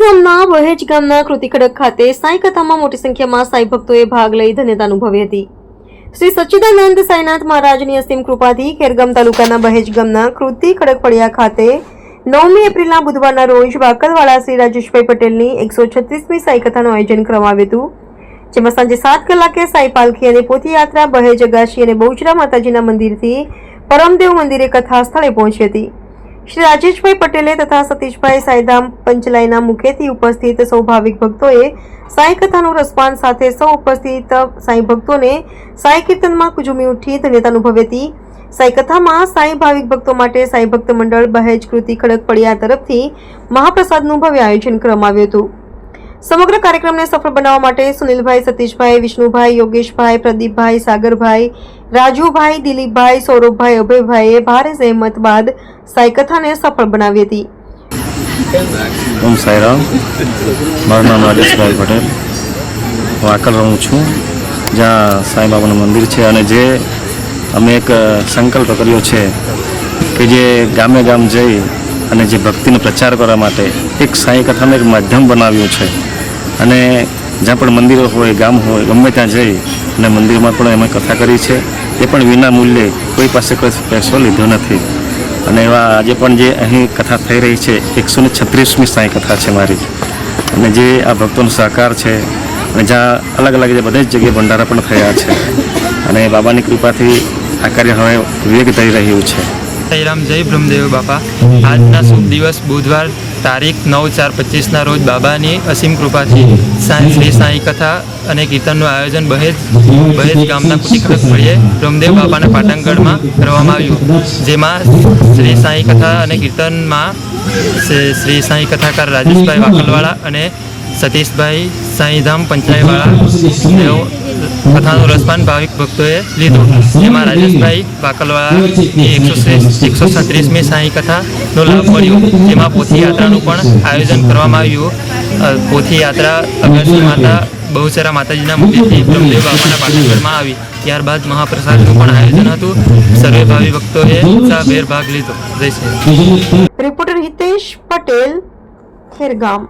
ખેરગામના વહેજ ગામના કૃતિ ખડક ખાતે સાંઈ કથામાં મોટી સંખ્યામાં સાંઈ ભક્તોએ ભાગ લઈ ધન્યતા અનુભવી હતી। શ્રી સચ્ચિદાનંદ સાંઈનાથ મહારાજની અસીમ કૃપાથી ખેરગામ તાલુકાના વહેજ ગામના કૃતિ ખડક ફળિયા ખાતે 9મી એપ્રિલના બુધવારના રોજ વાકલવાળા શ્રી રાજેશભાઈ પટેલની 136મી સાંઈ કથાનું આયોજન કરવામાં આવ્યું હતું, જેમાં સાંજે 7 કલાકે સાંઈ પાલખી અને પોથી યાત્રા વહેજ અગાશી અને બહુચરા માતાજીના મંદિરથી પરમદેવ મંદિરે કથા સ્થળે પહોંચી હતી। શ્રી રાજેશભાઈ પટેલે તથા સતીશભાઈ સાંઈધામ પંચલાઈના મુખેથી ઉપસ્થિત સૌ ભાવિક ભક્તોએ સાંઈ કથાનું રસપાન સાથે સૌ ઉપસ્થિત સાંઈ ભક્તોને સાંઈ કીર્તનમાં ઝૂમી ઉઠી ધન્યતા અનુભવી હતી। સાંઈ કથામાં સાંઈ ભાવિક ભક્તો માટે સાંઈ ભક્ત મંડળ બહેજ કૃતિ ખડક ફળિયા તરફથી મહાપ્રસાદનું ભવ્ય આયોજન કરવામાં આવ્યું હતું। સમગ્ર કાર્યક્રમને સફળ બનાવવા માટે સુનિલભાઈ, સતીશભાઈ, વિષ્ણુભાઈ, યોગેશભાઈ, પ્રદીપભાઈ, સાગરભાઈ, રાજુભાઈ, દિલીપભાઈ, સૌરભભાઈ, અભયભાઈએ ભારે જહેમત બાદ સાંઈ કથાને સફળ બનાવી હતી। ઓમ સાંઈરામ। મારું નામ રાજેશભાઈ પટેલ, હું આકલ રહું છું, જ્યાં સાંઈ બાબાનું મંદિર છે અને જે અમે એક સંકલ્પ કર્યો છે કે જે ગામે ગામ જઈ અને જે ભક્તિનો પ્રચાર કરવા માટે એક સાંઈ કથાનું એક માધ્યમ બનાવ્યું છે અને જ્યાં પણ મંદિરો હોય, ગામ હોય, ગમે ત્યાં જઈ અને મંદિરમાં પણ અમે કથા કરી છે, એ પણ વિના મૂલ્યે, કોઈ પાસે કોઈ પૈસો લીધો નથી। અને એવા આજે પણ જે અહીં કથા થઈ રહી છે 136મી સાંઈ કથા છે મારી, અને જે આ ભક્તોનો સહકાર છે અને જ્યાં અલગ અલગ બધે જ જગ્યાએ ભંડારા પણ થયા છે અને બાબાની કૃપાથી આ કાર્ય હવે વેગ થઈ રહ્યું છે। સાંઈરામ, જય બ્રહ્મદેવ બાપા। આજના શુભ દિવસ બુધવાર તારીખ 9/4/25ના રોજ બાબાની અસીમ કૃપાથી શ્રી સાંઈ કથા અને કીર્તનનું આયોજન બહેજ ગામના કૃતિ ખડક ફળિયે બ્રહ્મદેવ બાપાના પાટણગઢમાં કરવામાં આવ્યું, જેમાં શ્રી સાંઈ કથા અને કીર્તનમાં શ્રી સાંઈ કથાકાર રાજેશભાઈ વાકલવાળા અને સતીશભાઈ સાંઈધામ પંચાયતવાળા તેઓ કથાનું રસપાન ભાવિક ભક્તોએ લીધું, જેમાં રાજેશભાઈ વાકલવાળાની 136મી સાંઈ કથાનો લાભ મળ્યો, જેમાં પોથી યાત્રાનું પણ આયોજન કરવામાં આવ્યું। પોથી યાત્રા અગાશી માતા બહુચરા માતાજીના મંદિરથી બ્રહ્મદેવ બાપાના પાટણગઢમાં આવી, ત્યારબાદ મહાપ્રસાદનું પણ આયોજન હતું। સર્વે ભાવિ ભક્તોએ ઉત્સાહભેર ભાગ લીધો। જય શ્રી રામ। રિપોર્ટર હિતેશ પટેલ, ખેરગામ।